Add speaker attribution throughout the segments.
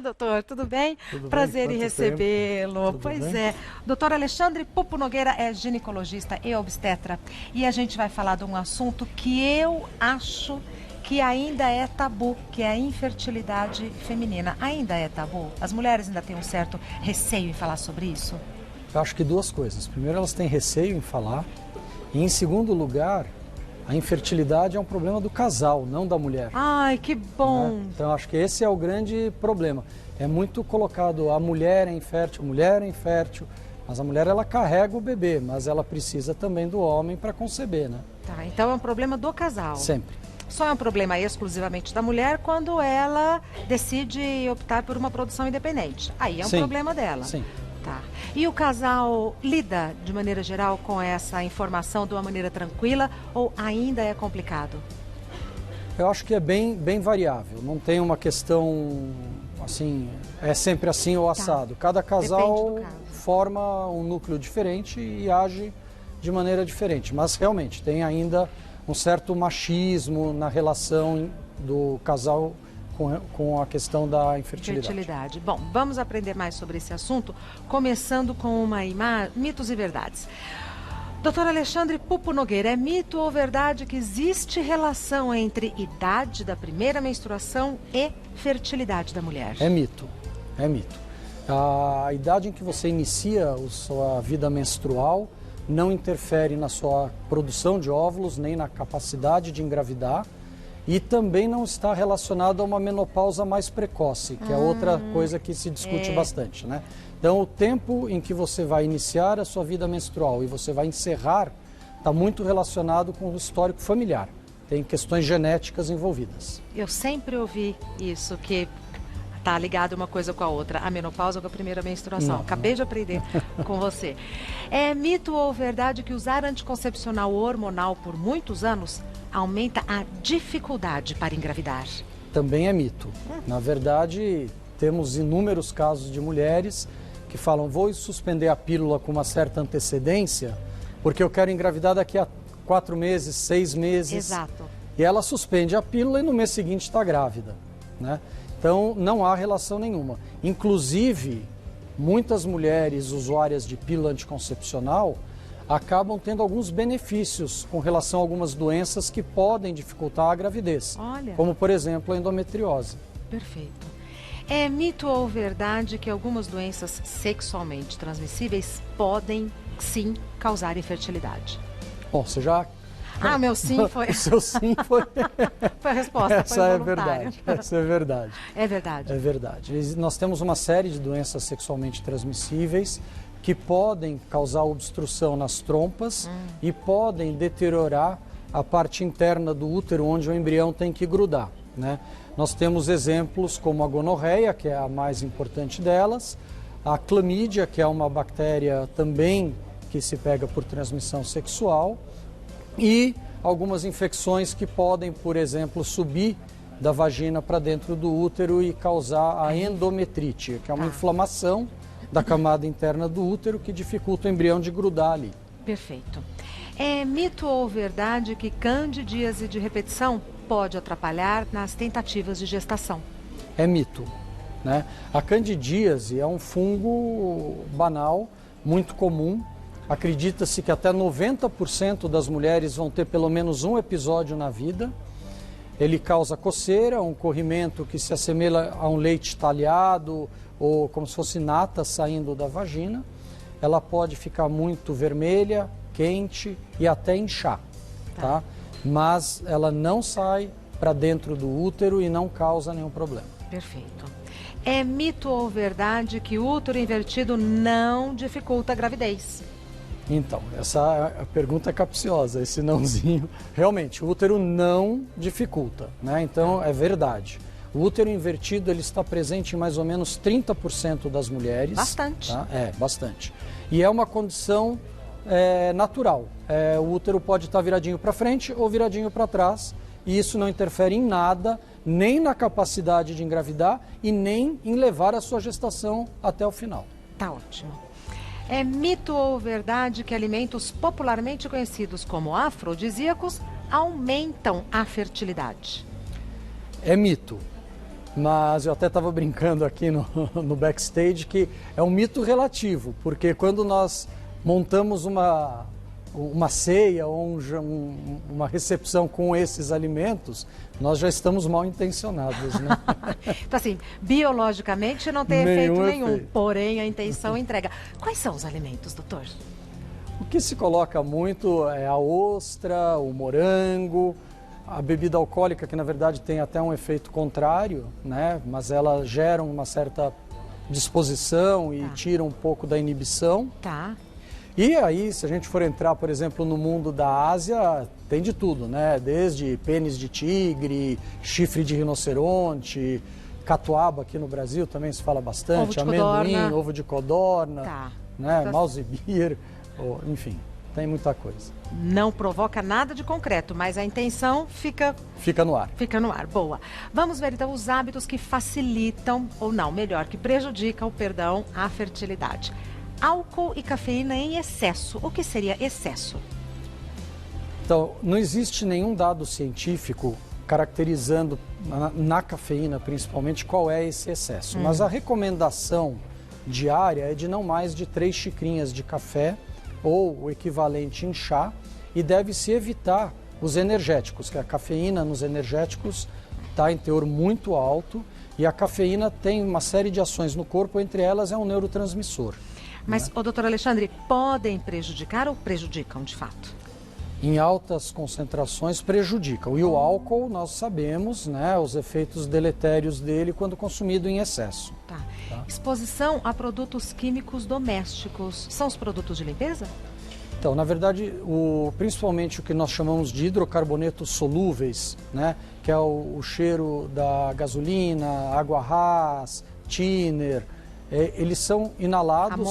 Speaker 1: doutor, tudo bem?
Speaker 2: Tudo
Speaker 1: Prazer
Speaker 2: bem?
Speaker 1: em
Speaker 2: Quanto
Speaker 1: recebê-lo.
Speaker 2: tempo?
Speaker 1: Pois
Speaker 2: Tudo bem?
Speaker 1: é. Doutor Alexandre Pupo Nogueira é ginecologista e obstetra. E a gente vai falar de um assunto que eu acho que ainda é tabu, que é a infertilidade feminina. Ainda é tabu? As mulheres ainda têm um certo receio em falar sobre isso?
Speaker 2: Eu acho que duas coisas. Primeiro, elas têm receio em falar. E, em segundo lugar, a infertilidade é um problema do casal, não da mulher.
Speaker 1: Ai, que bom!
Speaker 2: Né? Então, eu acho que esse é o grande problema. É muito colocado, a mulher é infértil, mas a mulher ela carrega o bebê, mas ela precisa também do homem para conceber, né?
Speaker 1: Tá, então é um problema do casal.
Speaker 2: Sempre.
Speaker 1: Só é um problema exclusivamente da mulher quando ela decide optar por uma produção independente. Aí é um
Speaker 2: Sim,
Speaker 1: problema dela.
Speaker 2: sim.
Speaker 1: Tá. E o casal lida, de maneira geral, com essa informação de uma maneira tranquila ou ainda é complicado?
Speaker 2: Eu acho que é bem variável. Não tem uma questão assim, é sempre assim ou assado. Cada casal forma um núcleo diferente e age de maneira diferente. Mas realmente tem ainda um certo machismo na relação do casal com a questão da infertilidade.
Speaker 1: Bom, vamos aprender mais sobre esse assunto, começando com uma mitos e verdades. Doutor Alexandre Pupo Nogueira, é mito ou verdade que existe relação entre idade da primeira menstruação e fertilidade da mulher?
Speaker 2: É mito, é mito. A idade em que você inicia a sua vida menstrual não interfere na sua produção de óvulos, nem na capacidade de engravidar. E também não está relacionado a uma menopausa mais precoce, que é outra coisa que se discute bastante, né? Então, o tempo em que você vai iniciar a sua vida menstrual e você vai encerrar está muito relacionado com o histórico familiar. Tem questões genéticas envolvidas.
Speaker 1: Eu sempre ouvi isso, que está ligado uma coisa com a outra, a menopausa com a primeira menstruação. Acabei de aprender com você. É mito ou verdade que usar anticoncepcional hormonal por muitos anos aumenta a dificuldade para engravidar?
Speaker 2: Também é mito. Na verdade, temos inúmeros casos de mulheres que falam, vou suspender a pílula com uma certa antecedência, porque eu quero engravidar daqui a 4 meses, 6 meses.
Speaker 1: Exato.
Speaker 2: E ela suspende a pílula e no mês seguinte está grávida, né? Então, não há relação nenhuma. Inclusive, muitas mulheres usuárias de pílula anticoncepcional acabam tendo alguns benefícios com relação a algumas doenças que podem dificultar a gravidez.
Speaker 1: Olha.
Speaker 2: Como, por exemplo, a endometriose.
Speaker 1: Perfeito. É mito ou verdade que algumas doenças sexualmente transmissíveis podem, sim, causar infertilidade?
Speaker 2: Bom, você já...
Speaker 1: Ah, meu sim foi...
Speaker 2: O seu sim foi...
Speaker 1: Foi a resposta,
Speaker 2: Essa
Speaker 1: foi
Speaker 2: é
Speaker 1: voluntário.
Speaker 2: verdade, essa é verdade.
Speaker 1: É verdade.
Speaker 2: É verdade. Nós temos uma série de doenças sexualmente transmissíveis que podem causar obstrução nas trompas e podem deteriorar a parte interna do útero onde o embrião tem que grudar, né? Nós temos exemplos como a gonorreia, que é a mais importante delas, a clamídia, que é uma bactéria também que se pega por transmissão sexual, e algumas infecções que podem, por exemplo, subir da vagina para dentro do útero e causar a endometrite, que é uma inflamação da camada interna do útero que dificulta o embrião de grudar ali.
Speaker 1: Perfeito. É mito ou verdade que candidíase de repetição pode atrapalhar nas tentativas de gestação?
Speaker 2: É mito, né? A candidíase é um fungo banal, muito comum. Acredita-se que até 90% das mulheres vão ter pelo menos um episódio na vida. Ele causa coceira, um corrimento que se assemelha a um leite talhado ou como se fosse nata saindo da vagina. Ela pode ficar muito vermelha, quente e até inchar, tá? Mas ela não sai para dentro do útero e não causa nenhum problema.
Speaker 1: Perfeito. É mito ou verdade que o útero invertido não dificulta a gravidez?
Speaker 2: Então, essa pergunta é capciosa, esse nãozinho. Realmente, o útero não dificulta, né? Então, é verdade. O útero invertido ele está presente em mais ou menos 30% das mulheres.
Speaker 1: Bastante.
Speaker 2: Tá? É, bastante. E é uma condição natural. O útero pode estar viradinho para frente ou viradinho para trás. E isso não interfere em nada, nem na capacidade de engravidar e nem em levar a sua gestação até o final.
Speaker 1: Tá ótimo. É mito ou verdade que alimentos popularmente conhecidos como afrodisíacos aumentam a fertilidade?
Speaker 2: É mito. Mas eu até estava brincando aqui no backstage que é um mito relativo, porque quando nós montamos uma ceia ou uma recepção com esses alimentos, nós já estamos mal intencionados, né?
Speaker 1: Então, assim, biologicamente não tem efeito nenhum, porém a intenção entrega. Quais são os alimentos, doutor?
Speaker 2: O que se coloca muito é a ostra, o morango, a bebida alcoólica, que na verdade tem até um efeito contrário, né? Mas ela gera uma certa disposição e tira um pouco da inibição.
Speaker 1: Tá.
Speaker 2: E aí, se a gente for entrar, por exemplo, no mundo da Ásia, tem de tudo, né? Desde pênis de tigre, chifre de rinoceronte, catuaba aqui no Brasil também se fala bastante, amendoim, ovo de codorna, né? Mouse beer, enfim, tem muita coisa.
Speaker 1: Não provoca nada de concreto, mas a intenção fica
Speaker 2: no ar.
Speaker 1: Fica no ar, boa. Vamos ver então os hábitos que facilitam, ou não, melhor, que prejudicam, perdão, a fertilidade. Álcool e cafeína em excesso. O que seria excesso?
Speaker 2: Então, não existe nenhum dado científico caracterizando na cafeína, principalmente, qual é esse excesso. Mas a recomendação diária é de não mais de 3 xicrinhas de café ou o equivalente em chá, e deve-se evitar os energéticos, que a cafeína nos energéticos está em teor muito alto, e a cafeína tem uma série de ações no corpo, entre elas é um neurotransmissor.
Speaker 1: Mas, doutor Alexandre, podem prejudicar ou prejudicam de fato?
Speaker 2: Em altas concentrações prejudicam. E o álcool, nós sabemos, né, os efeitos deletérios dele quando consumido em excesso.
Speaker 1: Tá. Exposição a produtos químicos domésticos. São os produtos de limpeza?
Speaker 2: Então, na verdade, principalmente o que nós chamamos de hidrocarbonetos solúveis, né, que é o cheiro da gasolina, água ras, thinner, eles são inalados...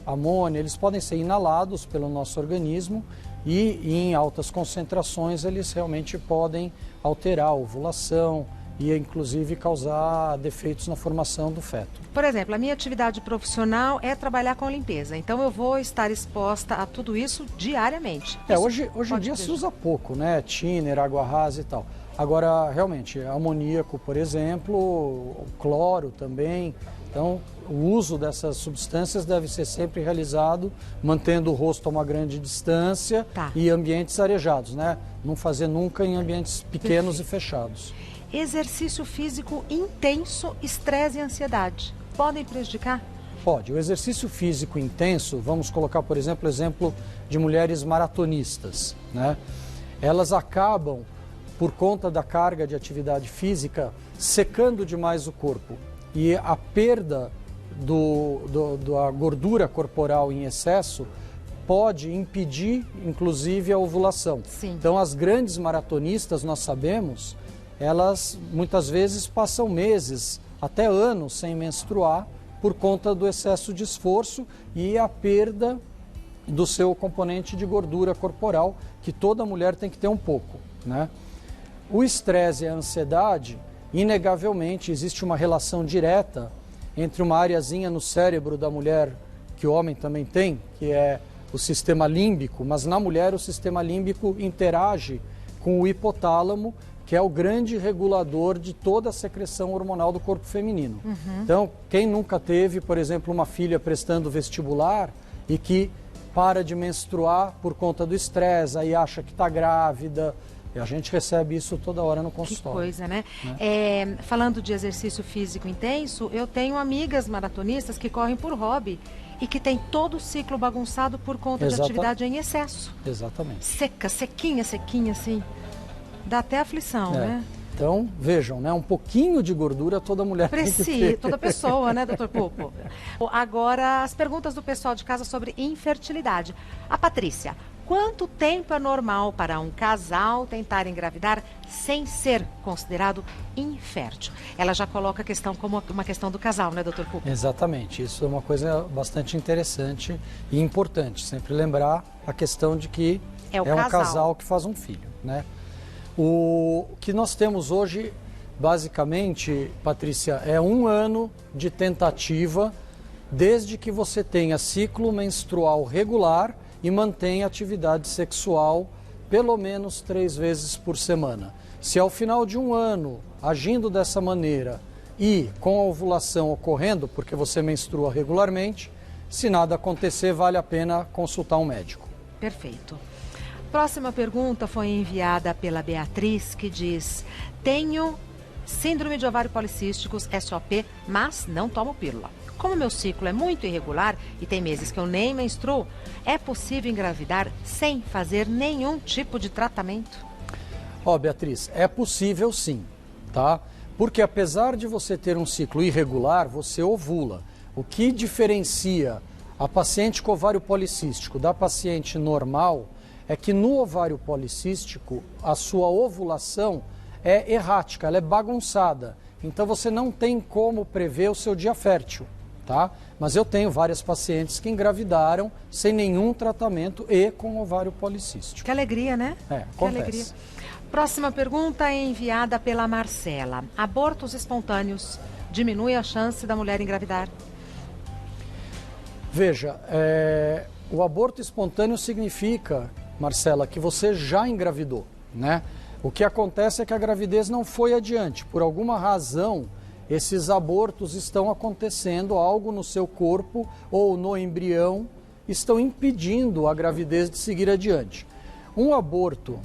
Speaker 2: Amônia, eles podem ser inalados pelo nosso organismo e em altas concentrações eles realmente podem alterar a ovulação e inclusive causar defeitos na formação do feto.
Speaker 1: Por exemplo, a minha atividade profissional é trabalhar com limpeza, então eu vou estar exposta a tudo isso diariamente.
Speaker 2: Hoje em dia se usa pouco, né? Thinner, água rasa e tal. Agora, realmente, amoníaco, por exemplo, o cloro também. Então, o uso dessas substâncias deve ser sempre realizado mantendo o rosto a uma grande distância e ambientes arejados, né? Não fazer nunca em ambientes pequenos e fechados.
Speaker 1: Exercício físico intenso, estresse e ansiedade podem prejudicar?
Speaker 2: Pode. O exercício físico intenso, vamos colocar, por exemplo, o exemplo de mulheres maratonistas, né? Elas acabam, por conta da carga de atividade física, secando demais o corpo. E a perda da gordura corporal em excesso pode impedir, inclusive, a ovulação.
Speaker 1: Sim.
Speaker 2: Então, as grandes maratonistas, nós sabemos, elas muitas vezes passam meses, até anos, sem menstruar, por conta do excesso de esforço e a perda do seu componente de gordura corporal, que toda mulher tem que ter um pouco, né? O estresse e a ansiedade, inegavelmente, existe uma relação direta entre uma areazinha no cérebro da mulher, que o homem também tem, que é o sistema límbico, mas na mulher o sistema límbico interage com o hipotálamo, que é o grande regulador de toda a secreção hormonal do corpo feminino. Então, quem nunca teve, por exemplo, uma filha prestando vestibular e que para de menstruar por conta do estresse, aí acha que está grávida. E a gente recebe isso toda hora no consultório.
Speaker 1: Que coisa, né? Falando de exercício físico intenso, eu tenho amigas maratonistas que correm por hobby e que tem todo o ciclo bagunçado por conta de atividade em excesso.
Speaker 2: Exatamente.
Speaker 1: Sequinha, assim. Dá até aflição, né?
Speaker 2: Então, vejam, né? Um pouquinho de gordura toda mulher tem que ter.
Speaker 1: Toda pessoa, né, doutor Pupo? Agora, as perguntas do pessoal de casa sobre infertilidade. A Patrícia, quanto tempo é normal para um casal tentar engravidar sem ser considerado infértil? Ela já coloca a questão como uma questão do casal, né, doutor Pupo?
Speaker 2: Exatamente. Isso é uma coisa bastante interessante e importante. Sempre lembrar a questão de que é um casal que faz um filho, né? O que nós temos hoje, basicamente, Patrícia, é 1 ano de tentativa, desde que você tenha ciclo menstrual regular e mantenha atividade sexual pelo menos 3 vezes por semana. Se ao final de 1 ano, agindo dessa maneira, e com a ovulação ocorrendo, porque você menstrua regularmente, se nada acontecer, vale a pena consultar um médico.
Speaker 1: Perfeito. Próxima pergunta foi enviada pela Beatriz, que diz: tenho síndrome de ovário policístico, SOP, mas não tomo pílula. Como meu ciclo é muito irregular e tem meses que eu nem menstruo, é possível engravidar sem fazer nenhum tipo de tratamento?
Speaker 2: Beatriz, é possível sim, tá? Porque apesar de você ter um ciclo irregular, você ovula. O que diferencia a paciente com ovário policístico da paciente normal é que no ovário policístico a sua ovulação é errática, ela é bagunçada. Então você não tem como prever o seu dia fértil, tá? Mas eu tenho várias pacientes que engravidaram sem nenhum tratamento e com ovário policístico.
Speaker 1: Que alegria, né?
Speaker 2: Acontece.
Speaker 1: Que alegria. Próxima pergunta é enviada pela Marcela. Abortos espontâneos diminuem a chance da mulher engravidar?
Speaker 2: Veja, o aborto espontâneo significa, Marcela, que você já engravidou, né? O que acontece é que a gravidez não foi adiante. Por alguma razão, esses abortos estão acontecendo, algo no seu corpo ou no embrião estão impedindo a gravidez de seguir adiante. Um aborto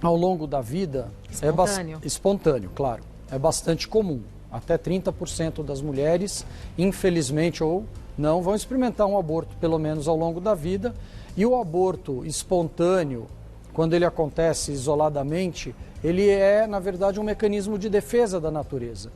Speaker 2: ao longo da vida espontâneo, claro, é bastante comum. Até 30% das mulheres, infelizmente ou não, vão experimentar um aborto pelo menos ao longo da vida. E o aborto espontâneo, quando ele acontece isoladamente, ele é, na verdade, um mecanismo de defesa da natureza.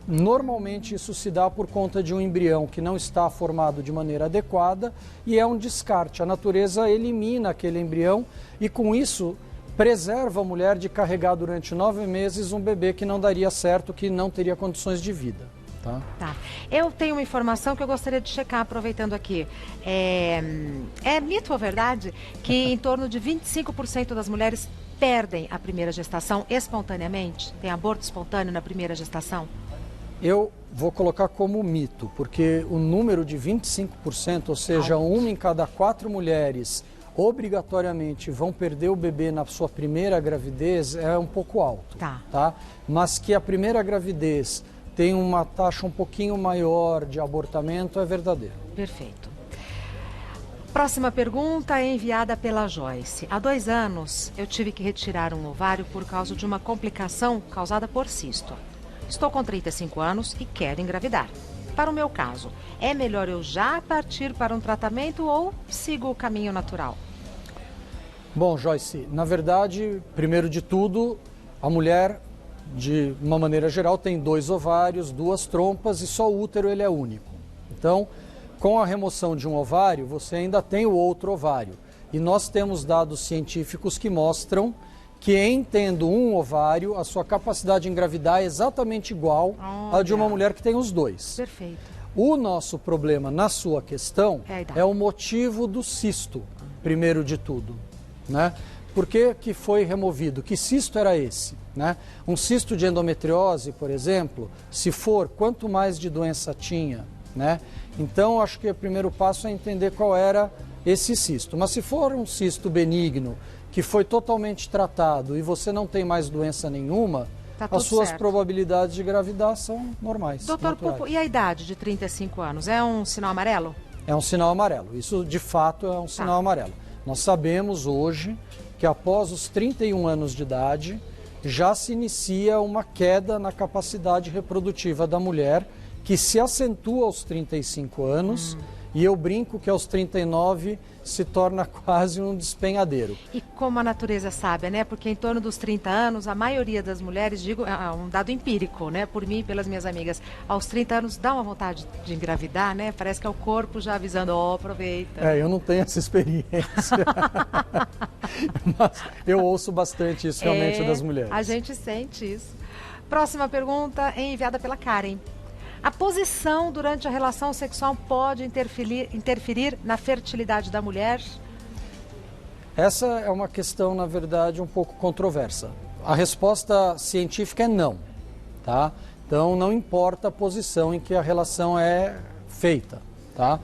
Speaker 2: Normalmente isso se dá por conta de um embrião que não está formado de maneira adequada e é um descarte. A natureza elimina aquele embrião e com isso preserva a mulher de carregar durante 9 meses um bebê que não daria certo, que não teria condições de vida. Tá.
Speaker 1: Eu tenho uma informação que eu gostaria de checar, aproveitando aqui. É mito ou verdade que em torno de 25% das mulheres perdem a primeira gestação espontaneamente? Tem aborto espontâneo na primeira gestação?
Speaker 2: Eu vou colocar como mito, porque o número de 25%, ou seja, uma em cada 4 mulheres obrigatoriamente vão perder o bebê na sua primeira gravidez, é um pouco alto. Tá? Mas que a primeira gravidez tem uma taxa um pouquinho maior de abortamento, é verdadeiro.
Speaker 1: Perfeito. Próxima pergunta é enviada pela Joyce. Há 2 anos eu tive que retirar um ovário por causa de uma complicação causada por cisto. Estou com 35 anos e quero engravidar. Para o meu caso, é melhor eu já partir para um tratamento ou sigo o caminho natural?
Speaker 2: Bom, Joyce, na verdade, primeiro de tudo, a mulher, de uma maneira geral, tem 2 ovários, 2 trompas e só o útero ele é único. Então, com a remoção de um ovário, você ainda tem o outro ovário. E nós temos dados científicos que mostram que em tendo um ovário, a sua capacidade de engravidar é exatamente igual à de uma mulher que tem os 2.
Speaker 1: Perfeito.
Speaker 2: O nosso problema na sua questão é o motivo do cisto, primeiro de tudo, né? Por que foi removido? Que cisto era esse? Né? Um cisto de endometriose, por exemplo, se for, quanto mais de doença tinha, né? Então, acho que o primeiro passo é entender qual era esse cisto. Mas se for um cisto benigno, que foi totalmente tratado e você não tem mais doença nenhuma, as suas probabilidades de engravidar são normais.
Speaker 1: Doutor Pupo, e a idade de 35 anos? É um sinal amarelo?
Speaker 2: É um sinal amarelo. Isso, de fato, é um sinal amarelo. Nós sabemos hoje que após os 31 anos de idade, já se inicia uma queda na capacidade reprodutiva da mulher, que se acentua aos 35 anos, e eu brinco que aos 39 se torna quase um despenhadeiro.
Speaker 1: E como a natureza sabe, né? Porque em torno dos 30 anos, a maioria das mulheres, digo, é um dado empírico, né? Por mim e pelas minhas amigas, aos 30 anos dá uma vontade de engravidar, né? Parece que é o corpo já avisando, aproveita.
Speaker 2: Eu não tenho essa experiência. Mas eu ouço bastante isso realmente das mulheres.
Speaker 1: A gente sente isso. Próxima pergunta é enviada pela Karen. A posição durante a relação sexual pode interferir na fertilidade da mulher?
Speaker 2: Essa é uma questão, na verdade, um pouco controversa. A resposta científica é não, tá? Então, não importa a posição em que a relação é feita, tá?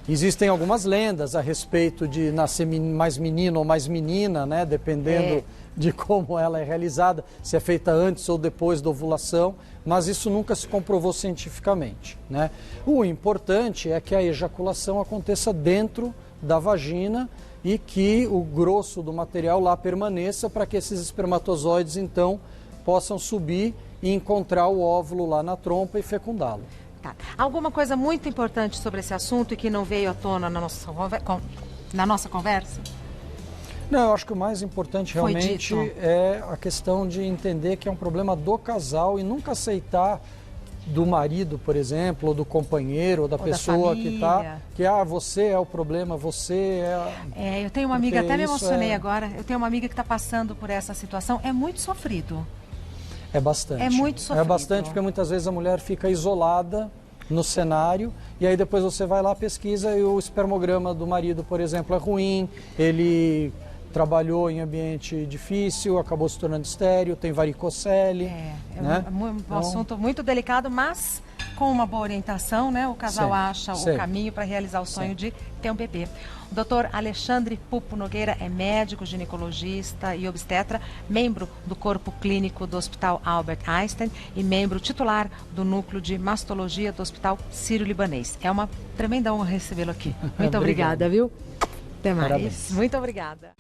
Speaker 2: Existem algumas lendas a respeito de nascer mais menino ou mais menina, né? Dependendo de como ela é realizada, se é feita antes ou depois da ovulação, mas isso nunca se comprovou cientificamente, né? O importante é que a ejaculação aconteça dentro da vagina e que o grosso do material lá permaneça para que esses espermatozoides, então, possam subir e encontrar o óvulo lá na trompa e fecundá-lo.
Speaker 1: Tá. Alguma coisa muito importante sobre esse assunto e que não veio à tona na nossa conversa?
Speaker 2: Não, eu acho que o mais importante realmente é a questão de entender que é um problema do casal e nunca aceitar do marido, por exemplo, ou do companheiro, ou da pessoa que está, que você é o problema, você é...
Speaker 1: eu tenho uma amiga, até me emocionei agora, eu tenho uma amiga que está passando por essa situação, é muito sofrido.
Speaker 2: É bastante.
Speaker 1: É muito sofrido.
Speaker 2: É bastante porque muitas vezes a mulher fica isolada no cenário e aí depois você vai lá, pesquisa e o espermograma do marido, por exemplo, é ruim, ele trabalhou em ambiente difícil, acabou se tornando estéril, tem varicocele. Né?
Speaker 1: É um assunto muito delicado, mas com uma boa orientação, né, o casal acha o caminho para realizar o sonho de ter um bebê. O Dr. Alexandre Pupo Nogueira é médico, ginecologista e obstetra, membro do corpo clínico do Hospital Albert Einstein e membro titular do núcleo de mastologia do Hospital Sírio-Libanês. É uma tremenda honra recebê-lo aqui. Muito obrigada, viu? Até mais.
Speaker 2: Parabéns.
Speaker 1: Muito obrigada.